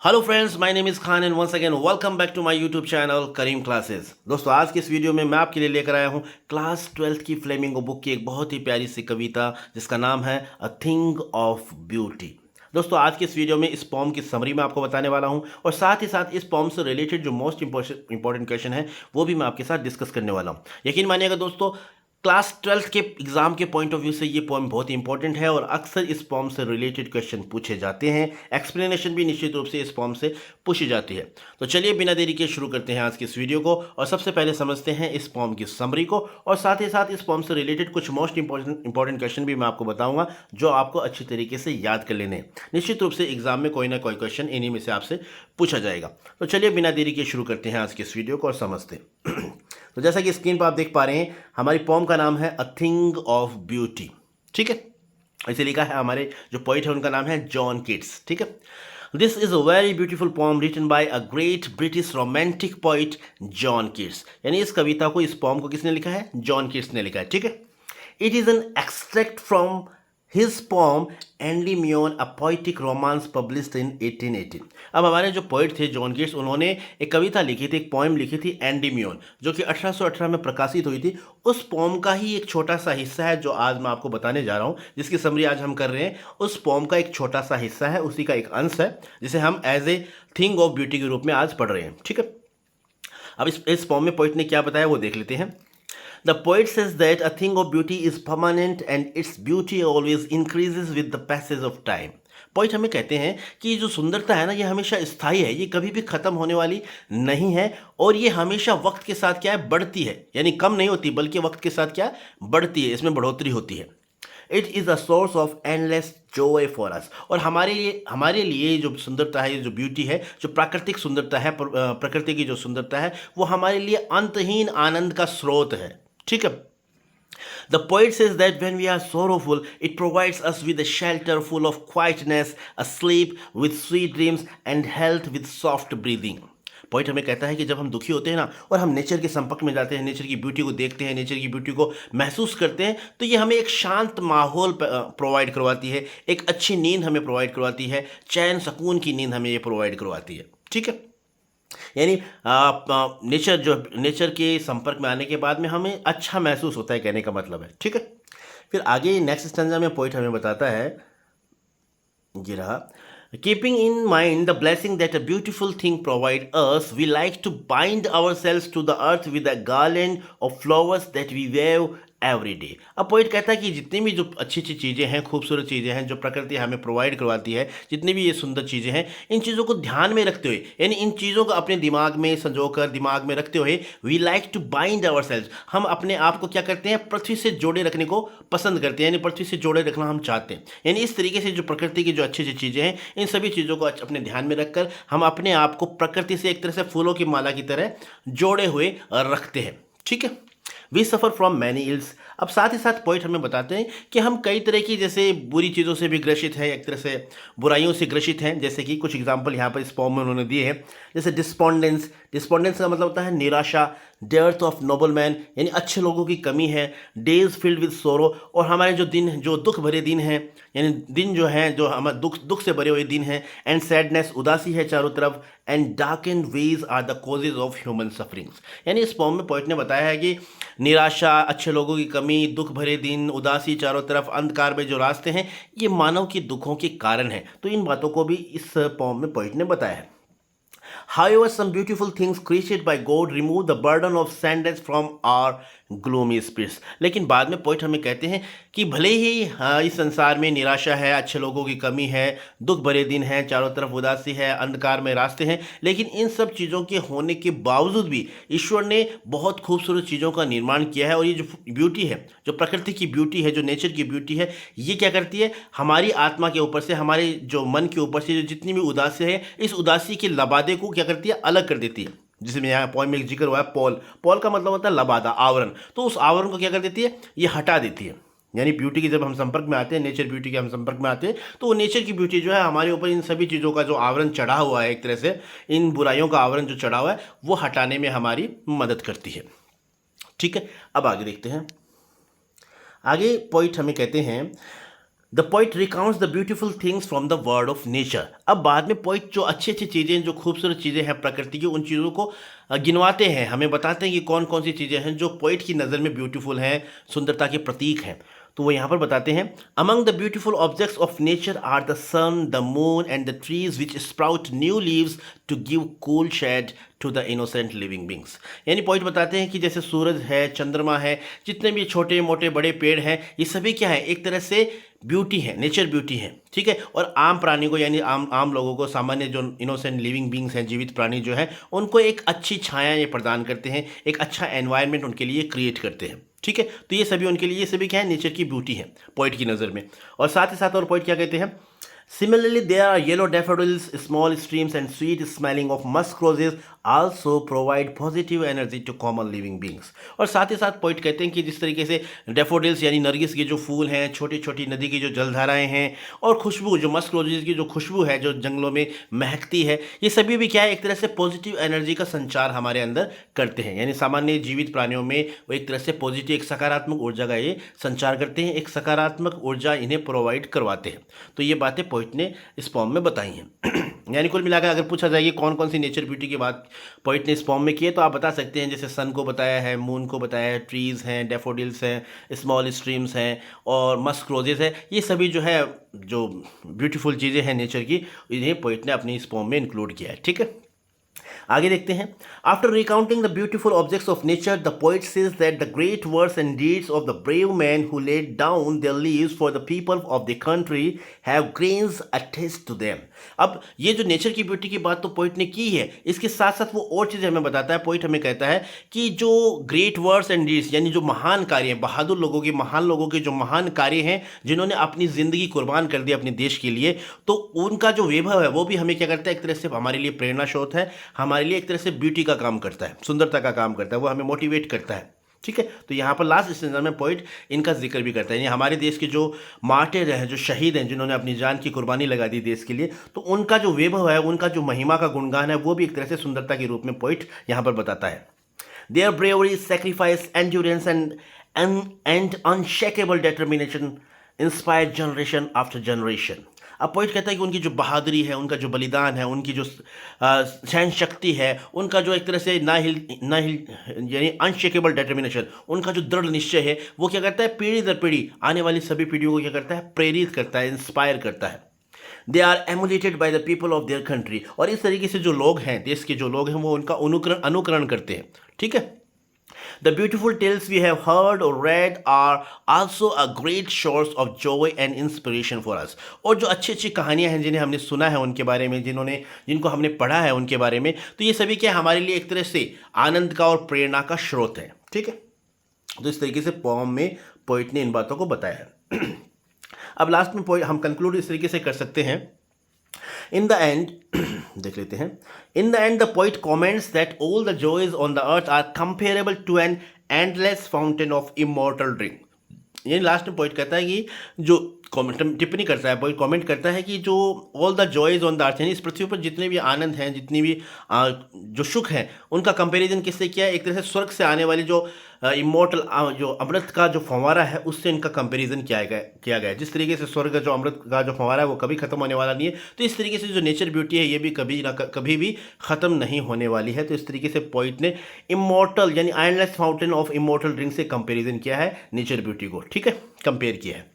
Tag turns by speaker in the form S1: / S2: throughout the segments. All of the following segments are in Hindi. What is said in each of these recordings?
S1: Hello friends, my name is Khan and once again welcome back to my YouTube channel Karim classes. दोस्तों, आज के इस वीडियो में मैं आपके लिए लेकर आया हूँ क्लास 12th की फ्लेमिंगो बुक की एक बहुत ही प्यारी सी कविता जिसका नाम है अ थिंग ऑफ ब्यूटी। दोस्तों, आज के इस वीडियो में इस पॉम की समरी मैं आपको बताने वाला हूँ और साथ ही साथ इस पॉम से रिलेटेड जो मोस्ट इंपॉर्टेंट क्वेश्चन है वो भी मैं आपके साथ डिस्कस करने वाला हूँ। यकीन मानिएगा दोस्तों, क्लास 12th के एग्जाम के पॉइंट ऑफ व्यू से ये पोएम बहुत ही इंपॉर्टेंट है और अक्सर इस पोएम से रिलेटेड क्वेश्चन पूछे जाते हैं। एक्सप्लेनेशन भी निश्चित रूप से इस पोएम से पूछी जाती है। तो चलिए बिना देरी के शुरू करते हैं आज की इस वीडियो को और सबसे पहले समझते हैं इस पोएम की समरी को और साथ ही साथ इस पोएम से रिलेटेड कुछ मोस्ट इंपॉर्टेंट क्वेश्चन भी मैं आपको बताऊंगा जो आपको अच्छी तरीके से याद कर लेने हैं। निश्चित रूप से एग्जाम में कोई ना कोई क्वेश्चन इन्हीं में से आपसे पूछा जाएगा। तो चलिए बिना देरी के शुरू करते हैं आज की इस वीडियो को और समझते हैं। तो जैसा कि स्क्रीन पर आप देख पा रहे हैं, हमारी पोम का नाम है अ थिंग ऑफ ब्यूटी। ठीक है, इसे लिखा है हमारे जो पोइट है उनका नाम है जॉन किट्स। ठीक है, this is a very beautiful poem written by a great British romantic poet John Keats. यानी इस कविता को, इस पोम को किसने लिखा है? जॉन किट्स ने लिखा है। ठीक है, it is an extract from his poem Endymion a poetic romance published in 1818। अब हमारे जो पोइट थे जॉन किट्स, उन्होंने एक कविता लिखी थी, एक पोएम लिखी थी एंडीमियन, जो कि 1818 में प्रकाशित हुई थी। उस पोम का ही एक छोटा सा हिस्सा है जो आज मैं आपको बताने जा रहा हूँ, जिसकी समरी आज हम कर रहे हैं। उस पोम का एक छोटा सा हिस्सा है, उसी का एक अंश है, जिसे हम as a thing of beauty के रूप में आज पढ़ रहे हैं। ठीक है, अब इस पोम में पोइट ने क्या बताया वो देख लेते हैं। The poet says that a thing of beauty is permanent and its beauty always increases with the passage of time. Point हमें कहते हैं कि जो सुंदरता है ना, ये हमेशा स्थायी है, ये कभी भी खत्म होने वाली नहीं है और ये हमेशा वक्त के साथ क्या है? बढ़ती है। यानी कम नहीं होती, बल्कि वक्त के साथ क्या बढ़ती है, इसमें बढ़ोतरी होती है। It is a source of endless Joy for us. और हमारे लिए जो सुंदरता है, जो ब्यूटी है, जो प्राकृतिक सुंदरता है, प्रकृति की जो सुंदरता है, वो हमारे लिए अंतहीन आनंद का स्रोत है। ठीक है, the poet says that when we are sorrowful, it provides us with a shelter full of quietness, a sleep with sweet dreams, and health with soft breathing. Point हमें कहता है कि जब हम दुखी होते हैं ना और हम नेचर के संपर्क में जाते हैं, नेचर की ब्यूटी को देखते हैं, नेचर की ब्यूटी को महसूस करते हैं, तो ये हमें एक शांत माहौल प्रोवाइड करवाती है, एक अच्छी नींद हमें प्रोवाइड करवाती है, चैन सुकून की नींद हमें ये प्रोवाइड करवाती है। ठीक है, यानी नेचर के संपर्क में आने के बाद में हमें अच्छा महसूस होता है, कहने का मतलब है। ठीक है, फिर आगे नेक्स्ट स्टैंजा में पोइट हमें बताता है, ये रहा, keeping in mind the blessing that a beautiful thing provide us, we like to bind our selves to the earth with a garland of flowers that we weave every day. अब पोइट कहता है कि जितनी भी जो अच्छी अच्छी चीज़ें हैं, खूबसूरत चीज़ें हैं, जो प्रकृति हमें प्रोवाइड करवाती है, जितनी भी ये सुंदर चीज़ें हैं, इन चीज़ों को ध्यान में रखते हुए, यानी इन चीज़ों को अपने दिमाग में संजोकर, दिमाग में रखते हुए, we like to bind our selves, हम अपने आप को क्या करते हैं? पृथ्वी से जोड़े रखने को पसंद करते हैं, यानी पृथ्वी से जोड़े रखना हम चाहते हैं। यानी इस तरीके से जो प्रकृति की जो अच्छी अच्छी चीज़ें हैं, इन सभी चीज़ों को अपने ध्यान में रखकर हम अपने आप को प्रकृति से एक तरह से फूलों की माला की तरह जोड़े हुए रखते हैं। ठीक है, we suffer from many ills. अब साथ ही साथ पॉइंट हमें बताते हैं कि हम कई तरह की जैसे बुरी चीज़ों से भी ग्रसित हैं, एक तरह से बुराइयों से ग्रसित हैं। जैसे कि कुछ एग्जांपल यहाँ पर इस पोम में उन्होंने दिए हैं, जैसे डिस्पोंडेंस। डिस्पोंडेंस का मतलब होता है निराशा, डेर्थ ऑफ नोबल मैन, यानी अच्छे लोगों की कमी है, डेज फिल्ड विद सोरो, और हमारे जो दिन, जो दुख भरे दिन हैं, यानी दिन जो हैं, जो हमारे दुख से भरे हुए दिन हैं, एंड सैडनेस, उदासी है चारों तरफ, and dark and ways are the causes of human sufferings. यानी इस पोम में पोइट ने बताया है कि निराशा, अच्छे लोगों की कमी, दुख भरे दिन, उदासी चारों तरफ, अंधकार में जो रास्ते हैं, ये मानव की दुखों के कारण हैं। तो इन बातों को भी इस पोम में पोइट ने बताया है। However, some beautiful things created by God remove the burden of sadness from our gloomy spirits. लेकिन बाद में पोइट हमें कहते हैं कि भले ही इस संसार में निराशा है, अच्छे लोगों की कमी है, दुख भरे दिन हैं, चारों तरफ उदासी है, अंधकार में रास्ते हैं, लेकिन इन सब चीज़ों के होने के बावजूद भी ईश्वर ने बहुत खूबसूरत चीज़ों का निर्माण किया है। और ये जो ब्यूटी है, जो प्रकृति की ब्यूटी है, जो नेचर की ब्यूटी है, ये क्या करती है? हमारी आत्मा के ऊपर से, हमारे जो मन के ऊपर से जो जितनी भी उदासी है, इस उदासी के लबादे को क्या करती है? अलग कर देती है। जिसमें यहाँ पॉइंट में एक जिक्र हुआ है पॉल। पॉल का मतलब होता है लबादा, आवरण। तो उस आवरण को क्या कर देती है? ये हटा देती है। यानी ब्यूटी के जब हम संपर्क में आते हैं, नेचर ब्यूटी के हम संपर्क में आते हैं, तो वो नेचर की ब्यूटी जो है हमारे ऊपर इन सभी चीज़ों का जो आवरण चढ़ा हुआ है, एक तरह से इन बुराइयों का आवरण जो चढ़ा हुआ है, वो हटाने में हमारी मदद करती है। ठीक है, अब आगे देखते हैं। आगे पॉइंट हमें कहते हैं, the poet recounts the beautiful things from the world of nature. अब बाद में पोइट जो अच्छी अच्छी चीज़ें, जो खूबसूरत चीज़ें हैं प्रकृति की, उन चीज़ों को गिनवाते हैं, हमें बताते हैं कि कौन कौन सी चीज़ें हैं जो पोइट की नज़र में ब्यूटीफुल हैं, सुंदरता के प्रतीक हैं। तो वो यहाँ पर बताते हैं, among the beautiful objects of nature are the sun, the moon and the trees which sprout new leaves to give cool shade to the innocent living beings. यानी पॉइंट बताते हैं कि जैसे सूरज है, चंद्रमा है, जितने भी छोटे मोटे बड़े पेड़ हैं, ये सभी क्या है, एक तरह से ब्यूटी है, नेचर ब्यूटी है, ठीक है। और आम प्राणी को, यानी आम लोगों को, सामान्य जो इनोसेंट लिविंग बींग्स हैं, जीवित प्राणी जो हैं, उनको एक अच्छी छाया ये प्रदान करते हैं, एक अच्छा एनवायरनमेंट उनके लिए क्रिएट करते हैं, ठीक है। तो ये सभी उनके लिए, ये सभी क्या है, नेचर की ब्यूटी है पोइट की नज़र में। और साथ ही साथ और पोइट क्या कहते हैं, Similarly, there are yellow daffodils, small streams, and sweet smelling of musk roses also provide positive energy to common living beings। और साथ ही साथ पोइट कहते हैं कि जिस तरीके से डैफोडिल्स यानी नरगिस के जो फूल हैं, छोटी छोटी नदी की जो जलधाराएं हैं, और खुशबू जो मस्क रोजेज की जो खुशबू है जो जंगलों में महकती है, ये सभी भी क्या है, एक तरह से पॉजिटिव एनर्जी का संचार हमारे अंदर करते हैं। यानी सामान्य जीवित प्राणियों में वो एक तरह से पॉजिटिव, एक सकारात्मक ऊर्जा का ये संचार करते हैं, एक सकारात्मक ऊर्जा इन्हें प्रोवाइड करवाते हैं। तो ये बातें पोइट ने इस पॉम में बताई हैं। यानी कुल मिलाकर अगर पूछा जाए कौन कौन सी नेचर ब्यूटी की बात पोइट ने इस पॉम में की है, तो आप बता सकते हैं जैसे सन को बताया है, मून को बताया है, ट्रीज़ हैं, डैफोडिल्स हैं, स्मॉल स्ट्रीम्स हैं, और मस्क रोजेस है। ये सभी जो है, जो ब्यूटीफुल चीज़ें हैं नेचर की, इन्हें पोइट ने अपनी इस पॉम में इंक्लूड किया है, ठीक है। आगे देखते हैं, after recounting the beautiful objects of nature the poet says that the great works and deeds of the brave man who laid down their lives for the people of the country have grandeur attached to them. अब ये जो नेचर की ब्यूटी की बात तो पोइट ने की है, इसके साथ साथ वो और चीज़ें हमें बताता है। पोइट हमें कहता है कि जो ग्रेट वर्क्स एंड डीड्स, यानी जो महान कार्य हैं, बहादुर लोगों के, महान लोगों के जो महान कार्य हैं, जिन्होंने अपनी ज़िंदगी कुर्बान कर दी अपने देश के लिए, तो उनका जो वैभव है वो भी हमें क्या करता है, एक तरह से हमारे लिए प्रेरणा स्रोत है, हमारे लिए एक तरह से ब्यूटी का काम करता है, सुंदरता का काम करता है, वो हमें मोटिवेट करता है, ठीक है। तो यहाँ पर लास्ट स्टेंजा में पोइट इनका जिक्र भी करता है, यानी हमारे देश के जो मार्टिर हैं, जो शहीद हैं, जिन्होंने अपनी जान की कुर्बानी लगा दी देश के लिए, तो उनका जो वैभव है, उनका जो महिमा का गुणगान है, वो भी एक तरह से सुंदरता के रूप में पोइट यहाँ पर बताता है। There bravery, sacrifice, endurance and unshakeable determination inspire generation after generation. अब पोइट कहता है कि उनकी जो बहादुरी है, उनका जो बलिदान है, उनकी जो सहन शक्ति है, उनका जो एक तरह से ना हिल यानी अनशेकेबल डिटर्मिनेशन, उनका जो दृढ़ निश्चय है, वो क्या करता है, पीढ़ी दर पीढ़ी आने वाली सभी पीढ़ियों को क्या करता है, प्रेरित करता है, इंस्पायर करता है। They are emulated by the people of their country. और इस तरीके से जो लोग हैं, देश के जो लोग हैं, वो उनका अनुकरण करते हैं, ठीक है। The beautiful tales we have heard or read are also a great source of joy and inspiration for us। और जो अच्छी अच्छी कहानियाँ हैं, जिन्हें हमने सुना है उनके बारे में, जिनको हमने पढ़ा है उनके बारे में, तो ये सभी क्या हमारे लिए एक तरह से आनंद का और प्रेरणा का स्रोत है, ठीक है। तो इस तरीके से पोम में पोइट ने इन बातों को बताया है। अब लास्ट में पोइट हम कंक्लूड इस तरीके से कर सकते हैं, इन द एंड देख लेते हैं, in the end the poet comments that all the joys on the earth are comparable to an endless fountain of immortal drink. ये लास्ट में पोइट कहता है कि जो टिप्पणी करता है, पोइट कमेंट करता है कि जो all the joys on the अर्थ, यानी इस पृथ्वी पर जितने भी आनंद हैं, जितनी भी जो सुख हैं, उनका कंपैरिजन किससे किया है, एक तरह से स्वर्ग से आने वाली जो इमॉर्टल जो अमृत का जो फंवारा है, उससे इनका कंपैरिजन किया गया है। जिस तरीके से स्वर्ग का जो अमृत का जो फंवारा है वो कभी ख़त्म होने वाला नहीं है, तो इस तरीके से जो नेचर ब्यूटी है ये भी कभी भी ख़त्म नहीं होने वाली है। तो इस तरीके से पोइट ने इमॉर्टल यानी endless fountain of immortal drink से कंपेरिजन किया है नेचर ब्यूटी को, ठीक है, कंपेयर किया है।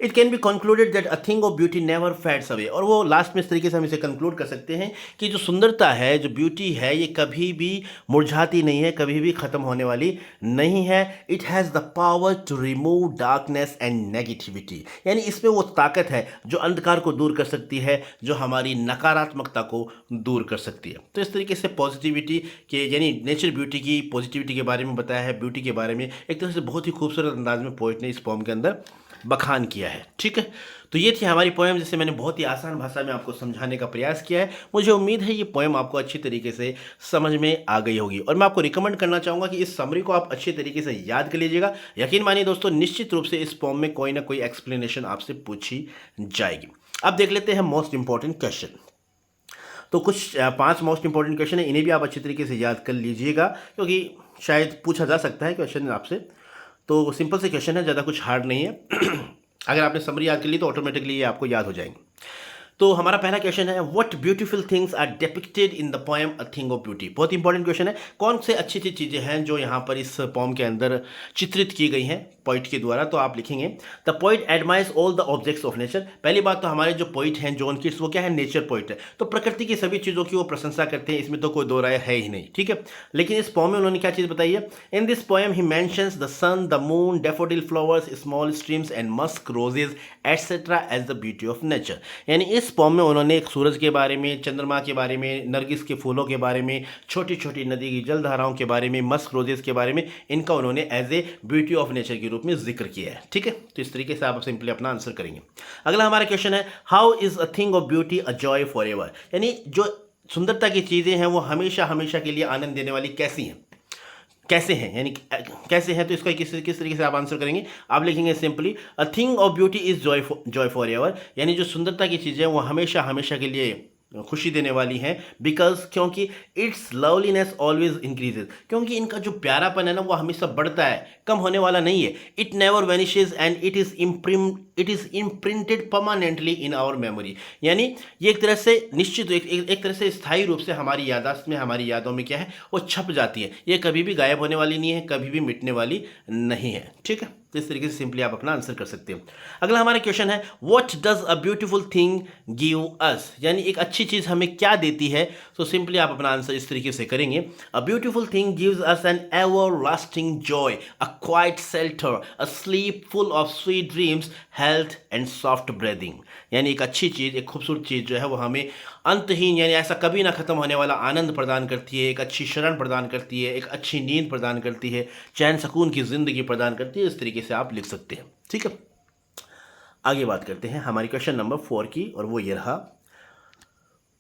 S1: It can be concluded that a thing of beauty never fades away. और वो लास्ट में इस तरीके से हम इसे कंक्लूड कर सकते हैं कि जो सुंदरता है, जो ब्यूटी है, ये कभी भी मुरझाती नहीं है, कभी भी ख़त्म होने वाली नहीं है। It has the power to remove darkness and negativity, यानी इसमें वो ताकत है जो अंधकार को दूर कर सकती है, जो हमारी नकारात्मकता को दूर कर सकती है। तो इस तरीके से पॉजिटिविटी के, यानी नेचर ब्यूटी की पॉजिटिविटी के बारे में बताया है, ब्यूटी के बारे में एक तरह से बहुत ही खूबसूरत अंदाज में पोइट ने इस पोम के अंदर बखान किया है, ठीक है। तो ये थी हमारी पोएम, जिसे मैंने बहुत ही आसान भाषा में आपको समझाने का प्रयास किया है। मुझे उम्मीद है ये पोएम आपको अच्छी तरीके से समझ में आ गई होगी, और मैं आपको रिकमेंड करना चाहूँगा कि इस समरी को आप अच्छे तरीके से याद कर लीजिएगा। यकीन मानिए दोस्तों, निश्चित रूप से इस पोएम में कोई ना कोई एक्सप्लेनेशन आपसे पूछी जाएगी। अब देख लेते हैं मोस्ट इंपॉर्टेंट क्वेश्चन। तो कुछ 5 मोस्ट इंपॉर्टेंट क्वेश्चन है, इन्हें भी आप अच्छी तरीके से याद कर लीजिएगा, क्योंकि शायद पूछा जा सकता है क्वेश्चन आपसे। तो सिंपल से क्वेश्चन है, ज़्यादा कुछ हार्ड नहीं है। अगर आपने समरी याद कर ली तो ऑटोमेटिकली ये आपको याद हो जाएंगे। तो हमारा पहला क्वेश्चन है, what beautiful things are depicted in the poem a thing of beauty. बहुत इंपॉर्टेंट क्वेश्चन है। कौन से अच्छी अच्छी चीज़ें हैं जो यहाँ पर इस पोएम के अंदर चित्रित की गई हैं पोइट के द्वारा। तो आप लिखेंगे, the poet admires all the objects of nature. पहली बात तो हमारे जो पोइट हैं जॉन कीट्स, वो क्या है, नेचर पोइट है, तो प्रकृति की सभी चीज़ों की वो प्रशंसा करते हैं, इसमें तो कोई दो राय है ही नहीं, ठीक है। लेकिन इस पोएम में उन्होंने क्या चीज़ बताई है, in this poem he mentions the sun, the moon, daffodil flowers, small streams and musk roses etcetera as the beauty of nature. यानी इस पोएम में उन्होंने एक सूरज के बारे में, चंद्रमा के बारे में, नरगिस के फूलों के बारे में, छोटी छोटी नदी की जलधाराओं के बारे में, मस्क रोजेस के बारे में, इनका उन्होंने as a beauty of nature के रूप में जिक्र किया है, ठीक है। तो इस तरीके से आप सिंपली अपना आंसर करेंगे। अगला हमारा क्वेश्चन है, how is a thing of beauty a joy for ever. यानी जो सुंदरता की चीज़ें हैं वो हमेशा हमेशा के लिए आनंद देने वाली कैसी हैं, कैसे हैं, यानी कैसे हैं। तो इसका किस तरीके से आप आंसर करेंगे, आप लिखेंगे simply, a thing of beauty is Joy for ever. यानी जो सुंदरता की चीज़ें हैं वो हमेशा हमेशा के लिए खुशी देने वाली हैं, बिकॉज क्योंकि इट्स लवलीनेस ऑलवेज इंक्रीजेज, क्योंकि इनका जो प्यारापन है ना वो हमेशा बढ़ता है, कम होने वाला नहीं है। It never vanishes and it is imprinted permanently in our memory. यानी ये एक तरह से निश्चित एक तरह से स्थायी रूप से हमारी याददाश्त में, हमारी यादों में क्या है, वो छप जाती है। ये कभी भी गायब होने वाली नहीं है, कभी भी मिटने वाली नहीं है, ठीक है। तो इस तरीके से सिंपली आप अपना आंसर कर सकते हो। अगला हमारा क्वेश्चन है, what does a beautiful thing give us. यानी एक अच्छी चीज़ हमें क्या देती है। तो सिंपली आप अपना आंसर इस तरीके से करेंगे, a beautiful thing gives us an ever lasting joy, a quiet shelter, a sleep full of sweet dreams, health and soft breathing. यानी एक अच्छी चीज़, एक खूबसूरत चीज़ जो है वो हमें अंतहीन, यानी ऐसा कभी ना ख़त्म होने वाला आनंद प्रदान करती है, एक अच्छी शरण प्रदान करती है, एक अच्छी नींद प्रदान करती है, चैन सुकून की ज़िंदगी प्रदान करती है। इस तरीके से आप लिख सकते हैं, ठीक है। आगे बात करते हैं हमारी क्वेश्चन नंबर 4 की, और वो ये रहा,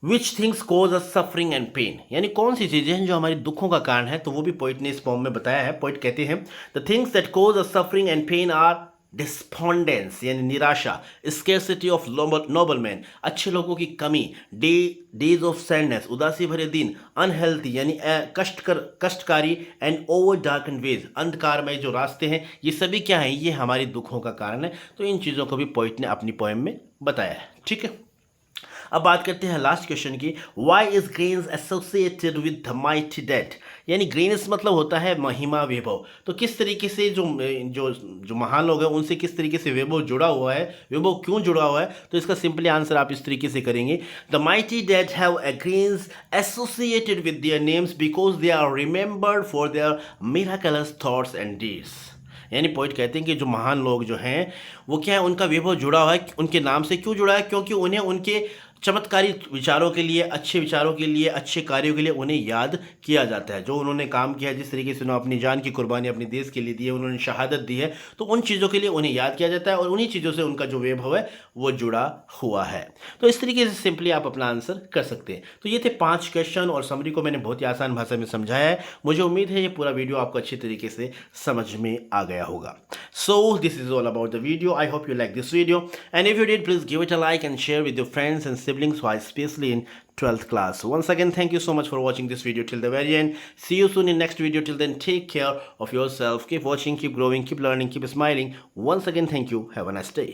S1: which things cause a suffering and pain. यानी कौन सी चीज़ें हैं जो हमारी दुखों का कारण है। तो वो भी पोइट ने इस पोएम में बताया है। पोइट कहते हैं, the things that cause a suffering and pain are despondence, यानी निराशा, स्केर्सिटी ऑफ नोबल मैन, अच्छे लोगों की कमी, डेज ऑफ सैडनेस, उदासी भरे दिन, अनहेल्थी यानी कष्टकारी, एंड ओवर डार्कन वेज, अंधकारमय जो रास्ते हैं, ये सभी क्या हैं, ये हमारी दुखों का कारण है। तो इन चीज़ों को भी पोइट ने अपनी पोएम में बताया है, ठीक है। अब बात करते हैं लास्ट क्वेश्चन की, why is grandeur associated with the mighty dead. यानी ग्रेन्स मतलब होता है महिमा, वैभव। तो किस तरीके से जो जो जो महान लोग हैं उनसे किस तरीके से वैभव जुड़ा हुआ है, वैभव क्यों जुड़ा हुआ है। तो इसका सिंपली आंसर आप इस तरीके से करेंगे, the mighty dead have a grains associated with their names because they are remembered for their miraculous thoughts and deeds. यानी पोइट कहते हैं कि जो महान लोग जो हैं वो क्या है, उनका वैभव जुड़ा हुआ है उनके नाम से। क्यों जुड़ा है, क्योंकि उन्हें उनके चमत्कारी विचारों के लिए, अच्छे विचारों के लिए, अच्छे कार्यों के लिए उन्हें याद किया जाता है। जो उन्होंने काम किया है, जिस तरीके से उन्होंने अपनी जान की कुर्बानी अपने देश के लिए दी है, उन्होंने शहादत दी है, तो उन चीज़ों के लिए उन्हें याद किया जाता है, और उन्हीं चीज़ों से उनका जो वैभव है वो जुड़ा हुआ है। तो इस तरीके से सिंपली आप अपना आंसर कर सकते हैं। तो ये थे 5 क्वेश्चन, और समरी को मैंने बहुत ही आसान भाषा में समझाया है। मुझे उम्मीद है ये पूरा वीडियो आपको अच्छी तरीके से समझ में आ गया होगा। So this is all about the video. I hope you like this video, and if you did, please give it a like and share with your friends and siblings who are especially in 12th class. Once again, thank you so much for watching this video till the very end. See you soon in next video. Till then, take care of yourself. Keep watching, keep growing, keep learning, keep smiling. Once again, thank you. Have a nice day.